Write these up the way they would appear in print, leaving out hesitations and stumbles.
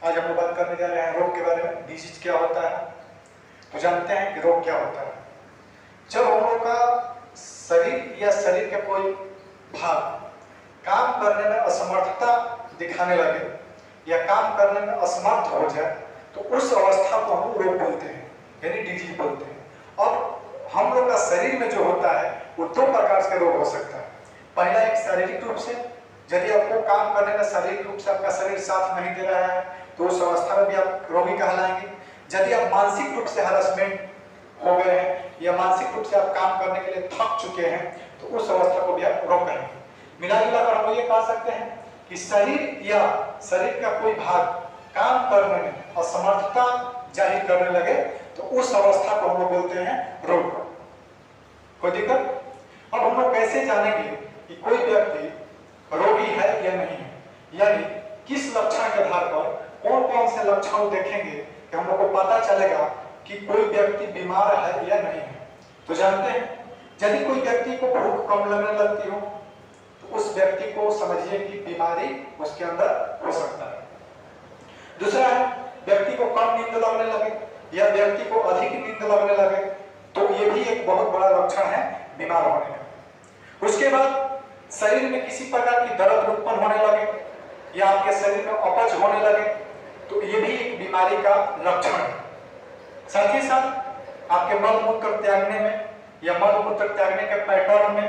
आज हम लोग बात करने जा रहे हैं रोग के बारे में। डिजीज क्या होता है, तो जानते हैं कि रोग क्या होता है। जब हम लोग का शरीर या शरीर का कोई भाग काम करने में असमर्थता दिखाने लगे या काम करने में असमर्थ हो जाए तो उस अवस्था को हम रोग बोलते हैं, यानी डिजीज बोलते हैं। अब हम लोग का शरीर में जो होता है वो दो प्रकार के रोग हो सकता है। पहला एक शारीरिक रूप से, यदि आपको काम करने में शारीरिक रूप से आपका शरीर साथ नहीं दे रहा है तो उस अवस्था में भी आप रोगी कहलाएंगे। यदि आप मानसिक रूप से हरासमेंट हो गए हैं या मानसिक रूप से आप काम करने के लिए थक चुके हैं तो उस अवस्था को भी आप रोग कहेंगे। मिला जुला कर हम ये कह सकते हैं कि शरीर या शरीर का कोई भाग काम करने में असमर्थता जाहिर करने लगे तो उस अवस्था को हम लोग बोलते हैं रोग। कोई दिक्कत? अब हम लोग कैसे जानेंगे कि कोई व्यक्ति रोगी है या नहीं है, यानी किस लक्षण के आधार पर कौन कौन से लक्षण देखेंगे कि हम लोग को पता चलेगा कि कोई व्यक्ति बीमार है या नहीं है। तो जानते हैं, यदि कोई व्यक्ति को भूख कम लगने लगती हो तो उस व्यक्ति को समझिए कि बीमारी उसके अंदर हो सकता है। दूसरा है, व्यक्ति को कम नींद लगने लगे या व्यक्ति को अधिक नींद लगने लगे तो ये भी एक बहुत बड़ा लक्षण है बीमार होने का। उसके बाद शरीर में किसी प्रकार की दर्द उत्पन्न होने लगे या आपके शरीर में अपच होने लगे तो ये भी एक बीमारी का लक्षण है। साथ ही साथ आपके मल मूत्र त्यागने में या मल मूत्र त्यागने के पैटर्न में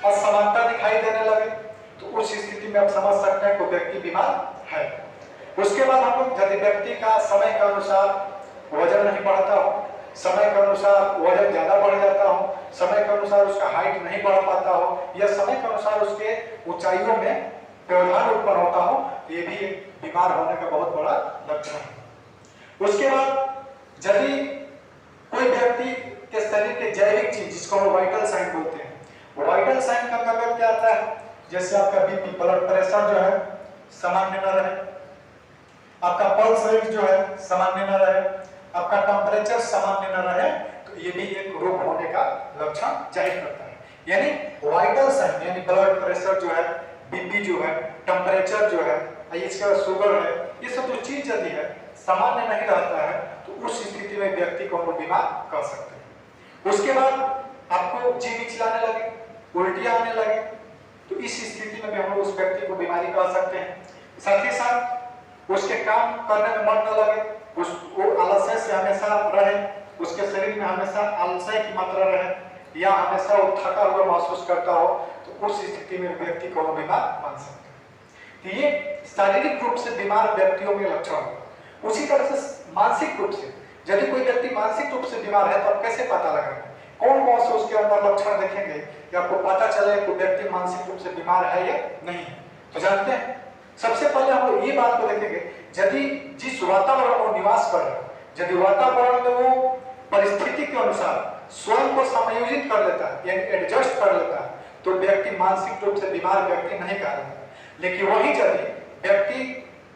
असमानता दिखाई देने लगे तो उस स्थिति में आप समझ सकते हैं कि व्यक्ति बीमार है। उसके बाद हम लोग यदि व्यक्ति का समय के अनुसार वजन नहीं बढ़ता हो, समय के अनुसार वजन ज्यादा बढ़ जाता हो, समय के अनुसार उसका हाइट नहीं बढ़ पाता हो या समय के अनुसार उसके ऊंचाइयों में व्यवधान उत्पन्न होता हो, ये भी एक बीमार होने का बहुत बड़ा लक्षण है। उसके बाद यदि कोई व्यक्ति के शरीर के जैविक चीज जिसको हम वाइटल साइन बोलते हैं, वाइटल साइन का मतलब क्या आता है? जैसे आपका बीपी ब्लड प्रेशर जो है सामान्य न रहे, आपका पल्स रेट जो है सामान्य न रहे, आपका टेम्परेचर सामान्य न रहे तो ये भी एक रोग होने का लक्षण जाहिर करता है। यानी वाइटल साइन यानी ब्लड प्रेशर जो है, बीपी जो है, टेम्परेचर जो है, इसके बाद शुगर है, ये सब जो चीज यदि है सामान्य नहीं रहता है तो उस स्थिति में व्यक्ति को हम बीमार कर सकते हैं। उसके बाद आपको जी मिचलाने लगे, उल्टियां आने लगे तो इस स्थिति में भी हम लोग उस व्यक्ति को बीमारी कह सकते हैं। साथ ही साथ उसके काम करने में मन न लगे, वो आलस्य से हमेशा रहे, उसके शरीर में हमेशा आलस्य की मात्रा रहे या हमेशा वो थका हुआ महसूस करता हो तो उस स्थिति में व्यक्ति को बीमार मान सकते हैं। तो ये शारीरिक रूप से बीमार व्यक्तियों में लक्षण हो। उसी तरह से मानसिक रूप से यदि कोई व्यक्ति मानसिक रूप से बीमार है तो आप कैसे पता लगाएंगे? कौन कौन से उसके अंदर लक्षण देखेंगे कि आपको पता चले कि व्यक्ति मानसिक रूप से बीमार है या नहीं है? तो जानते हैं, सबसे पहले हम लोग ये बात को देखेंगे, यदि जिस वातावरण में निवास कर रहे हैं, यदि वातावरण में वो परिस्थिति के अनुसार स्वयं को समायोजित कर लेता है यानी एडजस्ट कर लेता है तो व्यक्ति मानसिक रूप से बीमार व्यक्ति नहीं कहलाता। लेकिन वही यदि व्यक्ति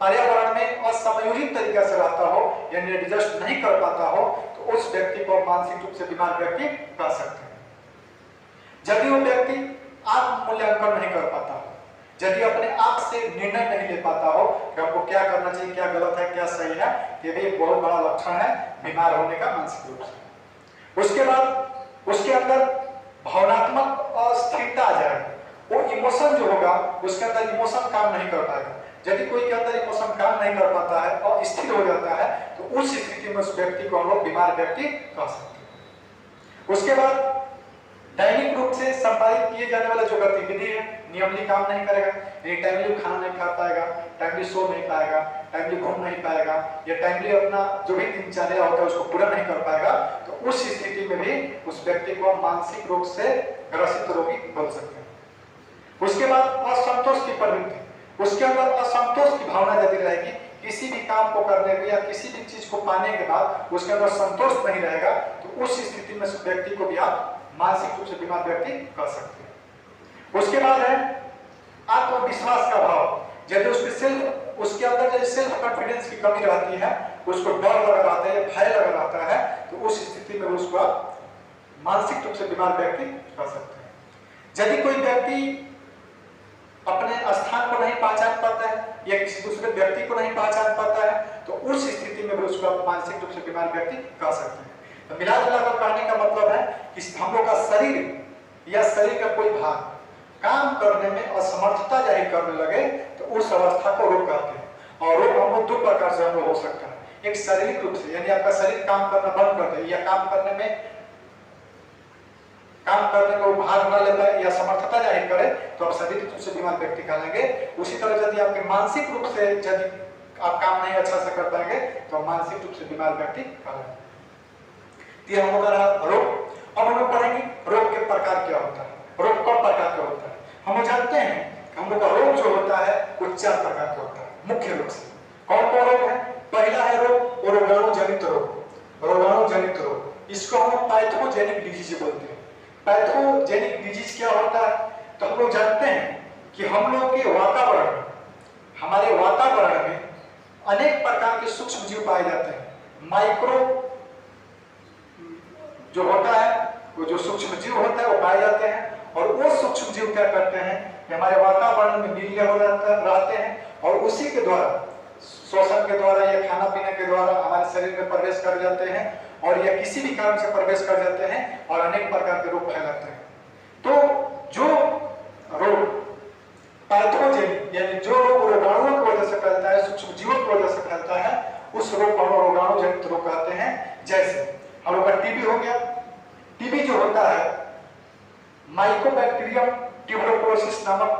पर्यावरण में असमयोजित तरीके से रहता हो यानी एडजस्ट नहीं कर पाता हो तो उस व्यक्ति को मानसिक रूप से बीमार व्यक्ति कह सकते हैं। यदि वो व्यक्ति आत्म मूल्यांकन नहीं कर पाता हो, यदि अपने आप से निर्णय नहीं ले पाता हो कि हमको क्या करना चाहिए, क्या गलत है, क्या सही है, ये भी एक बहुत बड़ा लक्षण है बीमार होने का मानसिक रूप से। उसके बाद उसके अंदर भावनात्मक अस्थिरता आ जाएगी, वो इमोशन जो होगा उसके अंदर इमोशन काम नहीं कर पाएगा। यदि कोई के अंदर इमोशन काम नहीं कर पाता है और स्थिर हो जाता है तो उस स्थिति में उस व्यक्ति को हम लोग बीमार व्यक्ति कह सकते हैं। उसके बाद दैनिक रूप से संपादित किए जाने वाले जो गतिविधि है नियमित काम नहीं करेगा, टाइमली खाना नहीं खा पाएगा, टाइमली सो नहीं पाएगा, टाइमली घूम नहीं पाएगा या टाइमली अपना जो भी दिनचर्या होता है उसको पूरा नहीं कर पाएगा तो उस स्थिति में भी उस व्यक्ति को मानसिक रूप से ग्रसित रोगी बोल सकते हैं। उसके बाद असंतोष की प्रवृत्ति, उसके अंदर असंतोष की भावना यदि रहेगी, किसी भी काम को करने में या किसी भी चीज को पाने के बाद उसके अंदर संतोष नहीं रहेगा तो उस स्थिति में उस व्यक्ति को भी आप मानसिक रूप से बीमार व्यक्ति कर सकते हैं। उसके बाद है आत्मविश्वास का भाव, यदि उसके अंदर जो सेल्फ कॉन्फिडेंस की कमी रहती है, उसको डर लगा रहता है, भय लगा रहता है तो उस स्थिति में उसको आप मानसिक रूप से बीमार व्यक्ति कर सकते हैं। यदि कोई व्यक्ति अपने स्थान को नहीं पा या किसी दूसरे व्यक्ति को नहीं पहचान पाता है, तो उस स्थिति में भी उसको आप मानसिक रूप से बीमार व्यक्ति कह सकते हैं। तो मिला जुलाकर कहने का मतलब है कि हम लोग का शरीर या शरीर का कोई भाग काम करने में असमर्थता जाहिर करने लगे तो उस अवस्था को रोग कहते हैं। और रोग हम लोग दो प्रकार से हम लोग हो सकता है, एक शारीरिक रूप से, यानी आपका शरीर काम करना बंद कर दे या काम करने को भाग न ले पाए या समर्थता जाहिर करे तो आप शारीरिक रूप से बीमार व्यक्ति कहलाएंगे। उसी तरह यदि आपके मानसिक रूप से यदि आप काम नहीं अच्छा से कर पाएंगे तो मानसिक रूप से बीमार व्यक्ति कहलाएंगे। ये हम लोग रोग। अब हम लोग पढ़ेंगे रोग के प्रकार क्या होता है, रोग कब प्रकार का होता है। हम जानते हैं हम लोग का रोग जो होता है वो 4 प्रकार का होता है मुख्य रूप से। कौन कौन रोग है? पहला है रोग रोगाणु जनित रोग। रोगाणु जनित रोग इसको हम पैथोजेनिक डिजीज बोलते हैं। पैथोजेनिक डिजीज क्या होता है? तो हम लोग जानते हैं कि हम लोग के वातावरण, हमारे वातावरण में अनेक प्रकार के सूक्ष्म जीव पाए जाते हैं। माइक्रो जो होता है वो जो सूक्ष्म जीव होता है वो पाए जाते हैं और वो सूक्ष्म जीव क्या करते हैं कि हमारे वातावरण में मिलने हो रहते हैं और उसी के द्वारा श्वसन के द्वारा या खाना पीने के द्वारा हमारे शरीर में प्रवेश कर जाते हैं और या किसी भी कारण से प्रवेश कर जाते हैं और अनेक प्रकार के रोग फैलाते हैं। तो जो रोग पैथोजेनिक यानी जो रोग रोगाणुओं की वजह से फैलता है, सूक्ष्म जीवों की वजह से फैलता है, उस रोग को हम रोगाणु जनित रोग कहते हैं। जैसे हम लोग का टीबी हो गया। टीबी जो होता है माइकोबैक्टीरियम ट्यूबरकुलोसिस नामक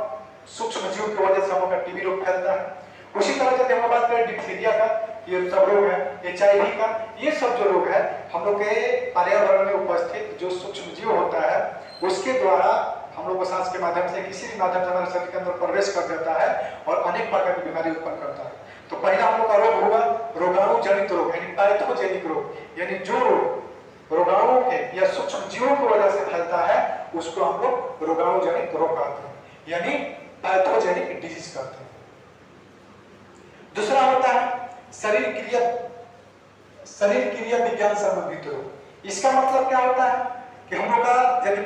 सूक्ष्म जीव की वजह से हम लोग का टीबी रोग फैलता है। उसी तरह से हम बात करें डिप्थीरिया का, ये सब रोग है, HIV का, ये सब जो रोग है हम लोग के पर्यावरण में उपस्थित जो सूक्ष्म जीव होता है उसके द्वारा हम लोग को सांस के माध्यम से किसी भी माध्यम से हमारे शरीर के अंदर प्रवेश कर देता है और अनेक प्रकार की बीमारी उत्पन्न करता है। तो पहला हम लोग का रोग होगा रोगाणु जनित रोग यानी पैथोजेनिक रोग, यानी जो रोग रोगाणुओं के या सूक्ष्म जीवों की वजह से फैलता है उसको हम लोग रोगाणु जनित रोग कहते हैं, यानी पैथोजेनिक डिजीज कहते हैं। दूसरा होता है शरीर क्रिया विज्ञान संबंधित रोग। इसका मतलब क्या होता है कि हम लोग का यदि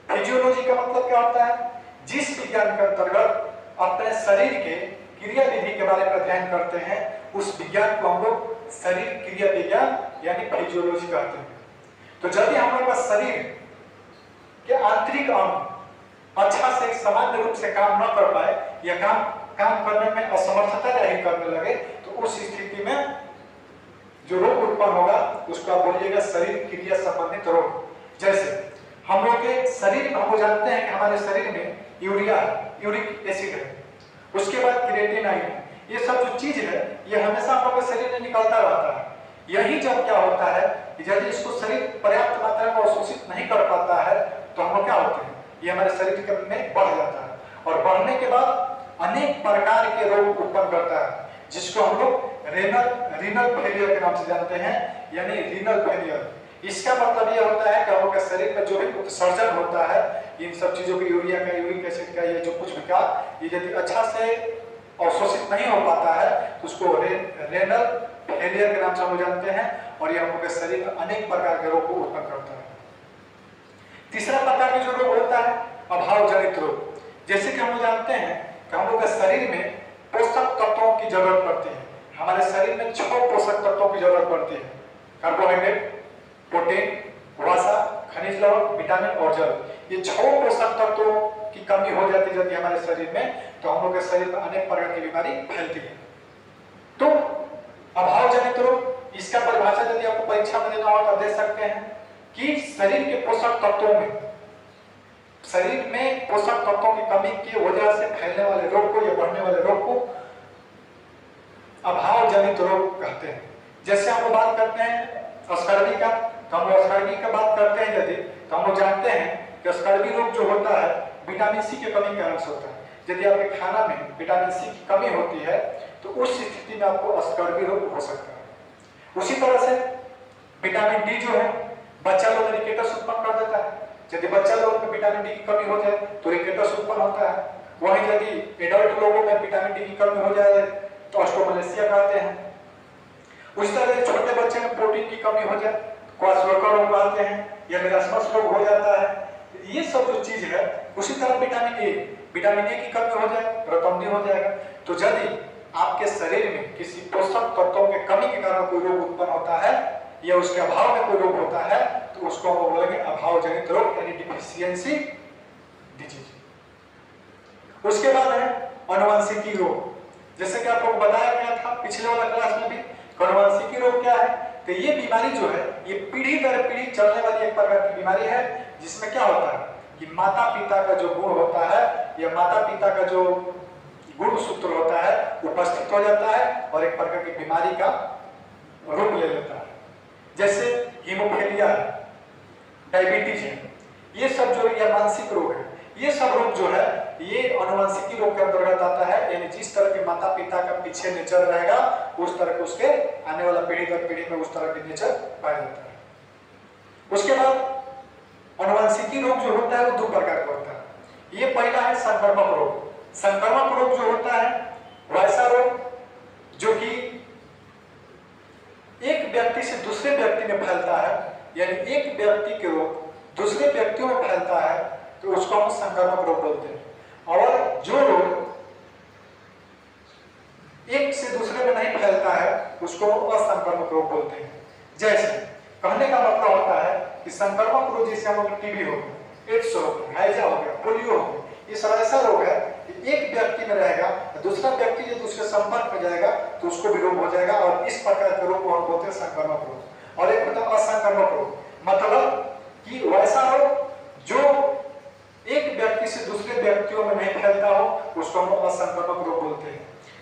फिजियोलॉजी का मतलब क्या होता है, जिस विज्ञान के अंतर्गत अपने शरीर के क्रिया विधि के बारे में अध्ययन करते हैं उस विज्ञान को हम लोग शरीर क्रिया विज्ञान यानी फिजियोलॉजी कहते हैं। तो यदि हम लोग का शरीर के आंतरिक अंग अच्छा से सामान्य रूप से काम न कर पाए या काम करने में असमर्थता जाहिर करने लगे तो उस स्थिति में जो रोग उत्पन्न होगा उसको आप बोलिएगा शरीर क्रिया संबंधित रोग। जैसे हम लोग के शरीर में हम जानते हैं कि हमारे शरीर में यूरिक एसिड है, उसके बाद क्रिएटिनाइन है, ये सब जो चीज है ये हमेशा हम लोग के शरीर में निकलता रहता है। यही जब क्या होता है कि यदि इसको शरीर पर्याप्त मात्रा में अवशोषित नहीं कर पाता है तो हम लोग क्या होते हैं, ये हमारे शरीर में बढ़ जाता है और बढ़ने के बाद अनेक प्रकार के रोग उत्पन्न करता है जिसको हम लोग रीनल फेलियर के नाम से जानते हैं, यानी रीनल फेलियर। इसका मतलब ये होता है कि हम लोग के शरीर में जो भी उत्सर्जन होता है इन सब चीजों का, यूरिया का, यूरिक एसिड का, ये जो कुछ भी का, ये यदि अच्छा से अवशोषित नहीं हो पाता है तो उसको रेनल फेलियर के नाम से हम जानते हैं और ये हम लोग के शरीर में अनेक प्रकार के रोग को उत्पन्न करता है। तीसरा प्रकार का जो रोग होता है अभाव जनित रोग। जैसे कि हम जानते हैं कि हम लोग के शरीर में पोषक तत्वों की जरूरत पड़ती है। हमारे शरीर में 6 पोषक तत्वों की जरूरत पड़ती है, कार्बोहाइड्रेट, प्रोटीन, वसा, खनिज लवण, विटामिन और जल। ये 6 पोषक तत्वों की कमी हो जाती है हमारे शरीर में तो हम लोग के शरीर में अनेक प्रकार की बीमारी फैलती है। तो अभाव जनित रोग, इसका परिभाषा यदि आपको परीक्षा में देना हो तो दे सकते हैं कि शरीर के पोषक तत्वों में, शरीर में पोषक तत्वों की कमी की वजह से फैलने वाले रोग को या बढ़ने वाले रोग को अभाव जनित रोग कहते हैं। जैसे हम लोग बात करते हैं स्कर्वी का, तो हम लोग स्कर्वी का बात करते हैं यदि तो हम लोग जानते हैं कि स्कर्वी रोग जो होता है विटामिन सी की कमी के कारण से होता है। यदि आपके खाना में विटामिन सी की कमी होती है तो उस स्थिति में आपको स्कर्वी रोग हो सकता है। उसी तरह से विटामिन डी जो है बच्चा लोग में रिकेटस उत्पन्न कर देता है। यदि बच्चा लोगों में विटामिन डी की कमी हो जाए तो रिकेटस उत्पन्न होता है। वहीं यदि एडल्ट लोगों में विटामिन डी की कमी हो जाए तो ऑस्टियोमलेशिया कहते हैं। उस तरह छोटे बच्चे में प्रोटीन की कमी हो जाए क्वाशोकर रोग कहते हैं या मेरास्मस रोग हो जाता है ये सब जो चीज है, उसी तरह विटामिन ए की कमी हो जाए, रतौंधी हो जाएगा। तो यदि आपके शरीर में किसी पोषक तत्वों के कमी के कारण कोई रोग उत्पन्न होता है या उसके अभाव में कोई रोग होता है, तो उसको हम बोलेंगे अभाव जनित रोग, यानी डिफिशियंसी डिजीज। उसके बाद है अनुवांशिकी रोग। जैसे कि आपको बताया गया था पिछले वाला क्लास में भी, अनुवांशिकी रोग क्या है? तो ये बीमारी जो है, ये पीढ़ी दर पीढ़ी चलने वाली एक प्रकार की बीमारी है, जिसमें क्या होता है कि माता पिता का जो गुण होता है या माता पिता का जो गुण सूत्र होता है उपस्थित हो जाता है और एक प्रकार की बीमारी का रूप ले लेता है। जैसे हीमोफीलिया है, डायबिटीज है, ये सब जो या मानसिक रोग है, ये सब रोग जो है ये अनुवांशिकी रोग के अंतर्गत आता है। यानी जिस तरह के माता पिता का पीछे नेचर रहेगा, उस तरह के उसके आने वाला पीढ़ी दर पीढ़ी में उस तरह के नेचर पाया जाता है। उसके बाद अनुवांशिकी रोग जो होता है वो दो प्रकार का होता है। ये पहला है संक्रामक रोग। संक्रामक रोग जो होता है वैसा रोग जो कि एक व्यक्ति से दूसरे व्यक्ति में फैलता है, यानी एक व्यक्ति के रोग दूसरे व्यक्तियों में फैलता है, तो उसको हम संक्रामक रोग बोलते हैं। और जो रोग एक से दूसरे में नहीं फैलता है उसको असंक्रामक रोग बोलते हैं। जैसे कहने का मतलब होता है कि संक्रामक रोग जैसे हम लोग टीबी हो गया, एड्स हो गया, हैजा हो गया, पोलियो हो गया, ये सब ऐसा रोग है कि एक व्यक्ति में रहेगा, दूसरा व्यक्ति जब उसके संपर्क में जाएगा तो उसको भी रोग हो जाएगा, और इस प्रकार के रोग को हम बोलते हैं संक्रामक रोग। और एक मतलब असंक्रामक रोग, मतलब कि वैसा रोग जो एक व्यक्ति से दूसरे व्यक्तियों में नहीं फैलता हो, उसको हम असंक्रामक रोग बोलते हैं।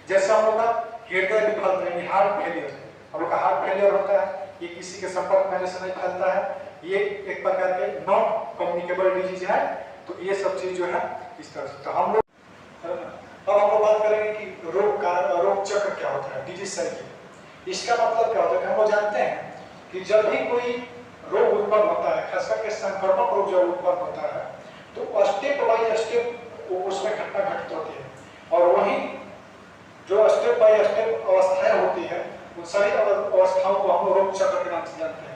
जैसे हम लोग का हृदय विफलता यानी हार्ट फेलियर, हम लोग का हार्ट फेलियर होता है, ये किसी के संपर्क में से नहीं फैलता है, ये एक प्रकार के नॉन कम्युनिकेबल डिजीज है। तो ये सब चीज जो है इस तरह से। तो हम लोग अब हम लोग बात करेंगे कि रोग चक्र क्या होता है, डिजीज साइकिल। इसका मतलब क्या होता है कि हम लोग जानते हैं कि जब भी कोई रोग उत्पन्न होता है, खास करके संक्रामक रोग जब उत्पन्न होता है, तो स्टेप बाय स्टेप उसमें घटना घटित होती है, और वही जो स्टेप बाय स्टेप अवस्थाएं होती है, उन सभी अवस्थाओं को हम रोग चक्र के नाम से जानते हैं।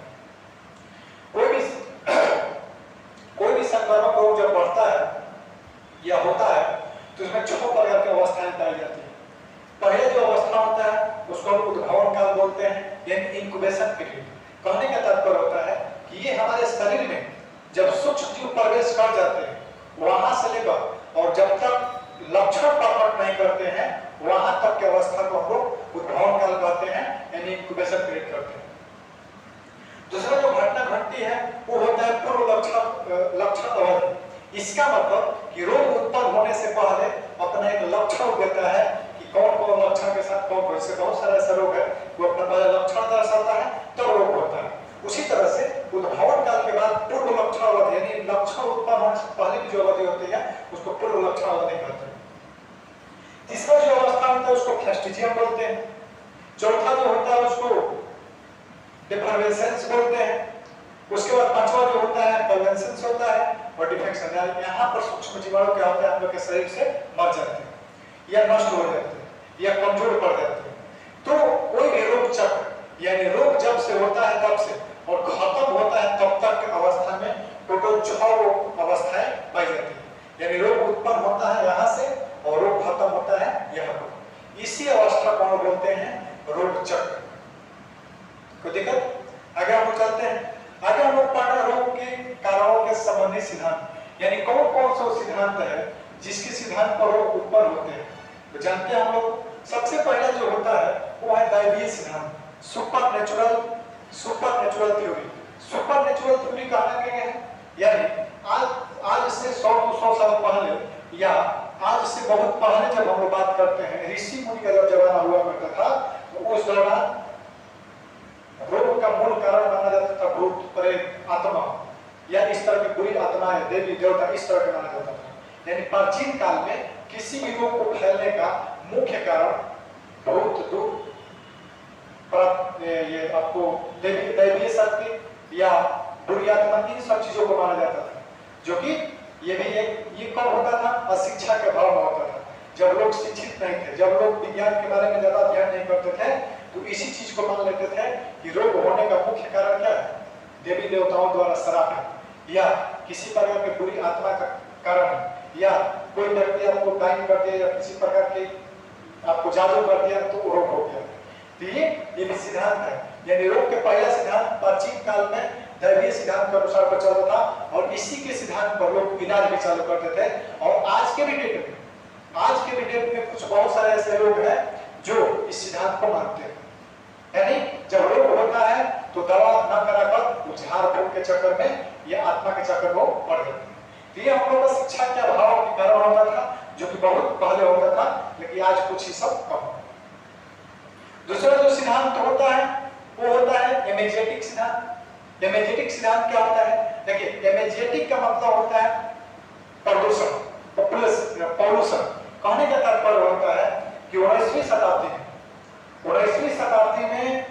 कोई भी संक्रामक रोग जब बढ़ता है या होता है तो इसमें 6 प्रकार की अवस्थाएं पाई जाती है। पहले जो अवस्था होता है उसको हम उद्भवन काल बोलते हैं, यानी इंक्यूबेशन पीरियड। कहने का तात्पर्य होता है कि ये हमारे शरीर में जब सूक्ष्म जीव प्रवेश कर जाते हैं, वहां से लेकर और जब तक लक्षण प्रकट नहीं करते हैं, वहां तक की अवस्था को हम लोग उद्भवन काल कहते हैं, यानी इंक्यूबेशन पीरियड करते हैं। दूसरा जो घटना घटती है वो होता है पूर्व लक्षण अवधि। इसका मतलब कि रोग उत्पन्न होने से पहले अपना एक लक्षण देता है कि कौन कौन लक्षण के साथ कौन कौन से बहुत सारा ऐसा रोग है, वो अपना पहले लक्षण दर्शाता है तब रोग होता है। उसी तरह से उद्भवन काल के बाद पूर्व लक्षण अवधि, यानी लक्षण उत्पन्न होने से पहले की जो अवधि होती है उसको पूर्व लक्षण अवधि कहते हैं। तीसरा जो अवस्था होता है उसको फ्लैस्टिजियम बोलते हैं। चौथा जो होता है उसको डिफरेंसेंस बोलते हैं। उसके बाद पांचवा जो होता है कन्वेंसेंस होता है, और डिफेक्शन, यानी यहाँ पर सूक्ष्म जीवाणु क्या होता है हम लोग के शरीर से मर जाते हैं या नष्ट हो जाते हैं या कमजोर पड़ जाते हैं। तो कोई भी रोग चक्र यानी रोग जब से होता है तब से और खत्म होता है तब तक की अवस्था में टोटल 6 अवस्थाएं पाई जाती है। यानी रोग उत्पन्न होता है यहाँ से और रोग खत्म होता है यहाँ पर। इसी अवस्था को हम बोलते हैं रोग चक्र। कोई दिक्कत? आगे हम लोग चलते हैं। आगे हम लोग पढ़ रहे रोग के कारणों के संबंधी सिद्धांत, यानी कौन कौन से सिद्धांत है जिसके सिद्धांत पर रोग उत्पन्न होते हैं। तो जानते हैं हम लोग, सबसे पहला जो होता है वो है दैवीय सिद्धांत, सुपरनेचुरल थ्योरी। सुपरनेचुरल थ्योरी कहना क्या है, यानी आज से 100-200 साल पहले या आज से बहुत पहले जब हम लोग बात करते हैं, ऋषि मुनि का जब जमाना हुआ करता था, तो उस दौरान रोग का मूल कारण माना जाता था भूत, प्रेत, आत्मा या इस तरह की बुरी आत्माएं, देवी देवता, इस तरह का माना जाता था। यानी प्राचीन काल में किसी भी रोग को फैलने का मुख्य कारण भूत, दुख, ये आपको दैवीय शक्ति या बुरी आत्मा, इन सब चीजों को माना जाता था। जो कि ये कब होता था? अशिक्षा के भाव में होता था, जब लोग शिक्षित नहीं थे, जब लोग विज्ञान के बारे में ज्यादा ध्यान नहीं करते थे, तो इसी चीज को मान लेते थे कि रोग होने का मुख्य कारण क्या है? देवी देवताओं द्वारा श्राप है या किसी प्रकार की बुरी आत्मा का कारण या कोई व्यक्ति आपको टाइम कर दिया या किसी प्रकार के आपको जादू कर दिया तो रोग हो गया। तो ये भी सिद्धांत है, यानी रोग के पहला सिद्धांत प्राचीन काल में दैवीय सिद्धांत के अनुसार पर चलता था और इसी के सिद्धांत पर लोग इलाज भी चालू करते थे। और आज के भी डेट में कुछ बहुत सारे ऐसे लोग हैं जो इस सिद्धांत को मानते हैं, यानी जब रोग होता है तो दवा न कराकर झाड़ फूक के चक्कर में या आत्मा के चक्कर में पड़ जाते हैं। तो ये हम लोग का शिक्षा के अभाव के कारण होता था, जो कि बहुत पहले होता था, लेकिन आज कुछ ही सब कम। दूसरा जो सिद्धांत होता है वो होता है इमेजेटिक सिद्धांत। इमेजेटिक सिद्धांत क्या होता है? देखिए, इमेजेटिक का मतलब होता है प्रदूषण, पॉल्यूशन। कहने का तात्पर्य होता है कि 19वीं शताब्दी में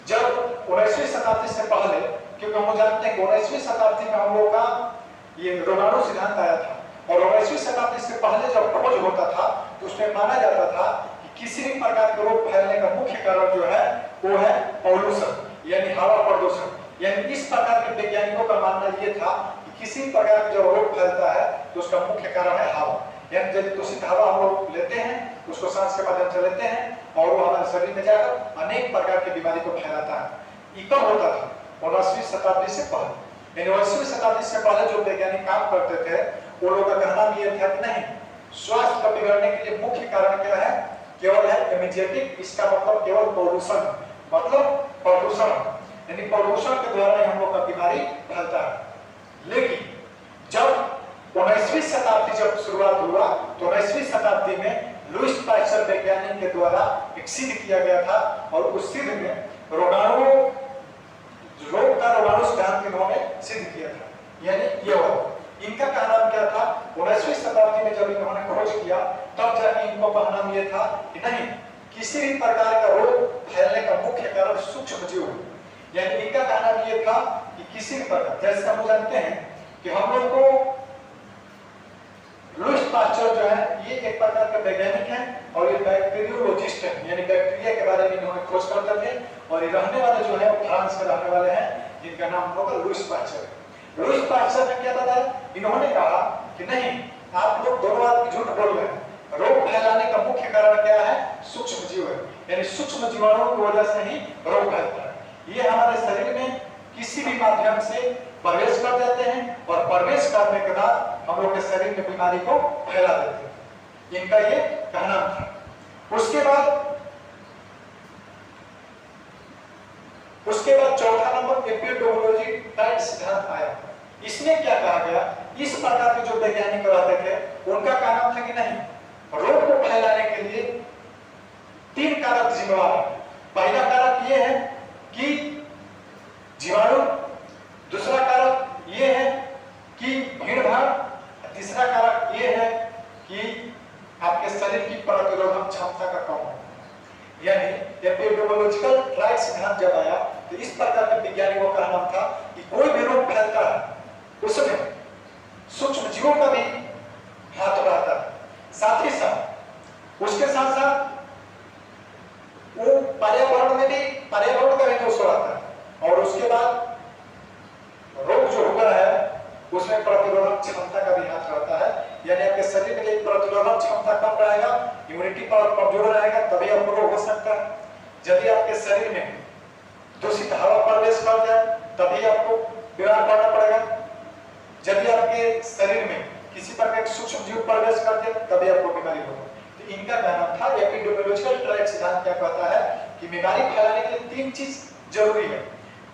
जब 19वीं शताब्दी से पहले, क्योंकि हम जानते हैं कि 19वीं शताब्दी में हम लोग का ये रोगाणु सिद्धांत आया था, और 19वीं शताब्दी से पहले जब खोज होता था तो उसमें माना जाता था कि किसी भी प्रकार के रोग फैलने का मुख्य कारण जो है वो है पॉल्यूशन, यानी हवा प्रदूषण। यानी इस प्रकार के वैज्ञानिकों का मानना ये था कि किसी प्रकार का जो रोग फैलता है तो उसका मुख्य कारण है हवा। यानी यदि दूषित हवा हम लोग लेते हैं, उसको सांस के माध्यम से लेते हैं और वो हमारे शरीर में जाकर अनेक प्रकार की बीमारी को फैलाता है। ये कब होता था? 19वीं शताब्दी से पहले। यानी 19वीं शताब्दी से पहले जो वैज्ञानिक काम करते थे वो लोगों का कहना ये था कि नहीं, स्वास्थ्य को बिगड़ने के लिए मुख्य कारण क्या है? केवल है इमेजिएटिक। इसका मतलब केवल पॉल्यूशन, मतलब प्रदूषण, यानी प्रदूषण के द्वारा हम लोग का बीमारी फैलता है। लेकिन जब 19वीं शताब्दी जब शुरुआत हुआ तो 19वीं शताब्दी में लुईस पास्चर वैज्ञानिक के द्वारा एक सिद्ध किया गया था, और उस सिद्ध में रोग का रोगाणु सिद्धांत इन्होंने सिद्ध किया था। यानी ये इनका कहना क्या था? 19वीं शताब्दी में जब इन्होंने खोज किया तब जाके इनको कहना ये था कि नहीं, किसी भी प्रकार का रोग फैलने का मुख्य कारण सूक्ष्म जीव है। यानी इनका कहना ये था कि किसी भी प्रकार, जैसे हम जानते हैं कि हम लोग को लुईस पास्चर जो है ये एक प्रकार के वैज्ञानिक हैं और ये बैक्टीरियोलॉजिस्ट हैं, यानी बैक्टीरिया के बारे में इन्होंने खोज करते थे। और ये रहने वाले जो है वो फ्रांस के रहने वाले हैं, जिनका नाम होगा लुईस पास्चर। लुईस पास्चर ने क्या बताया? इन्होंने कहा कि नहीं, आप लोग दोनों आदमी झूठ बोल रहे हैं। रोग फैलाने का मुख्य कारण क्या है? सूक्ष्म जीव है, यानी सूक्ष्म जीवाणुओं की वजह से ही रोग फैलता है। ये हमारे शरीर में किसी भी माध्यम से प्रवेश कर देते हैं और प्रवेश करने के बाद हम लोग के शरीर में बीमारी को फैला देते हैं। इनका ये कहना था। उसके बाद चौथा नंबर एपिडेमियोलॉजी टाइप सिद्धांत आया। इसमें क्या कहा गया? इस प्रकार के जो वैज्ञानिक रहते थे उनका कहना था कि नहीं, रोग को फैलाने के लिए 3 कारक जिम्मेवार है। पहला कारक ये है कि जीवाणु, दूसरा कारक ये है कि भीड़ भाड़, तीसरा कारक ये है कि आपके शरीर की प्रतिरोधक क्षमता का कम हो। यानी एपिडेमियोलॉजिकल ट्राइड सिद्धांत जब आया तो इस प्रकार के वैज्ञानिकों का नाम था कि कोई भी रोग फैलता है उसमें सूक्ष्म जीवों का भी हाथ रहता है, साथ ही साथ उसके साथ साथ वो पर्यावरण का भी दोष रहता है, और उसके बाद रोग जो हुआ है उसमें प्रतिरोधक क्षमता का भी हाथ रहता है। यानी आपके शरीर में एक प्रतिरोधक क्षमता कम रहेगा, इम्यूनिटी पावर कमजोर रहेगा, तभी आपको रोग हो सकता है। यदि आपके शरीर में दूषित हवा प्रवेश कर जाए तभी आपको बीमार पड़ना पड़ेगा। यदि आपके शरीर में किसी प्रकार के सूक्ष्म जीव प्रवेश कर दे तभी आपको बीमारी होगी। तो इनका कहना था, एपिडेमियोलॉजिकल ट्राइड सिद्धांत क्या कहता है कि बीमारी फैलाने के लिए 3 चीज जरूरी है।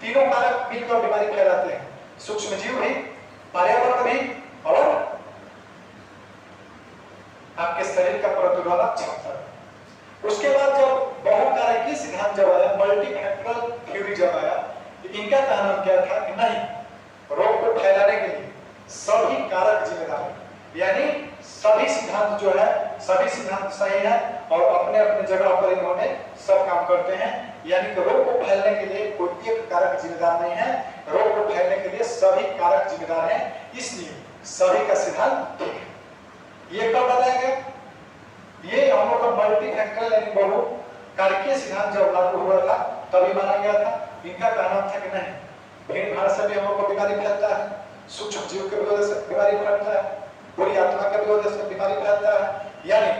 तीनों कारक मिलकर बीमारी फैलाते हैं, सूक्ष्म जीव भी, पर्यावरण भी, और आपके शरीर का प्रतिरोधक क्षमता। उसके बाद जब बहुकारकीय सिद्धांत जब आया, मल्टीफैक्टरल थ्योरी जब आया, तो इनका कहना क्या था कि नहीं, रोग को फैलाने के लिए सभी कारक जिम्मेदार हैं। यानी सभी सिद्धांत जो है, सभी सिद्धांत सही है और अपने अपने जगह पर इन्होंने सब काम करते हैं। यानी कि रोग को फैलने के लिए कोई एक कारक जिम्मेदार नहीं है, रोग को फैलने के लिए सभी कारक जिम्मेदार हैं, इसलिए सभी का सिद्धांत ठीक है। ये कब बताया गया? ये हम लोग का मल्टीफैक्टरल यानी बहुकारकीय सिद्धांत जब लागू हुआ था तभी माना गया था। इनका कहना था कि नहीं, भीड़ भाड़ से भी हम लोग को बीमारी फैलता है, सूक्ष्म जीव के वजह से बीमारी फैलता है, बुरी आत्मा के वजह से बीमारी फैलता है, यानी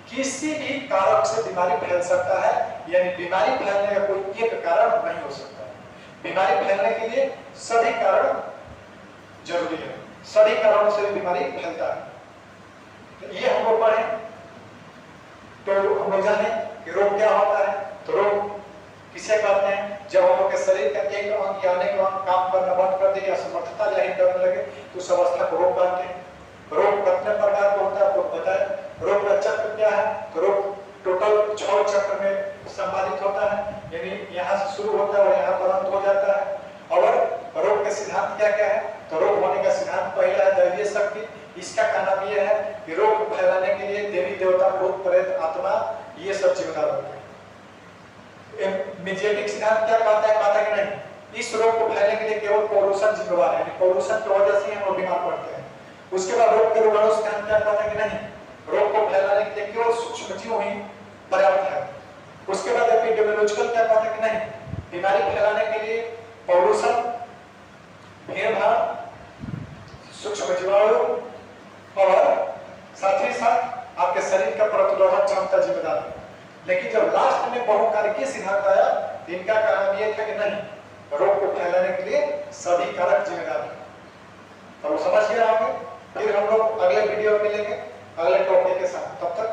किसी भी कारक से बीमारी फैल सकता है। यानी बीमारी फैलने का कोई एक कारण नहीं हो सकता। बीमारी फैलने के लिए सभी कारण जरूरी है, सभी कारणों से बीमारी फैलता है। तो ये हम लोग पढ़े, तो हम लोग जाने कि रोग क्या होता है। तो रोग किसे कहते हैं? जब हम लोग के शरीर का एक अंग या अनेक अंग काम करना बंद कर दे या समर्थता नहीं करने लगे तो उस अवस्था को रोग कहते हैं। रोग कितने प्रकार का होता है आपको पता है? रोग का चक्र क्या है? तो रोग टोटल 6 चक्र में संपादित होता है, यानी यहाँ से शुरू होता है और यहाँ पर अंत हो जाता है। और रोग के सिद्धांत क्या क्या है? तो रोग होने का सिद्धांत पहला है दैवीय शक्ति। इसका कहना यह है कि रोग को फैलाने के लिए देवी देवता, भूत प्रेत, आत्मा ये सब जिम्मेदार होते हैं। मिजेटिक सिद्धांत क्या कहता है? कहता है कि नहीं, इस रोग को फैलने के लिए केवल पॉल्यूशन जिम्मेदार है, यानी पॉल्यूशन की वजह से हम लोग बीमार पड़ते हैं। उसके बाद रोग के रोगाणु सिद्धांत क्या कहता है कि नहीं, रोग को फैलाने के लिए केवल सूक्ष्मजीव ही पर्याप्त है। उसके बाद एपिडेमियोलॉजिकल क्या कहता है कि नहीं, बीमारी फैलाने के लिए पॉल्यूशन, भीड़ भाड़, सूक्ष्म जीवाणु और साथ ही साथ आपके शरीर का प्रतिरोधक क्षमता जिम्मेदार है। लेकिन जब लास्ट में बहुकारकीय सिद्धांत आया, इनका कहना यह था कि नहीं, रोग को फैलाने के लिए सभी कारक जिम्मेदार है। तो समझ गए होंगे। फिर हम लोग अगले वीडियो में मिलेंगे अगले टॉपिक के साथ। तब तक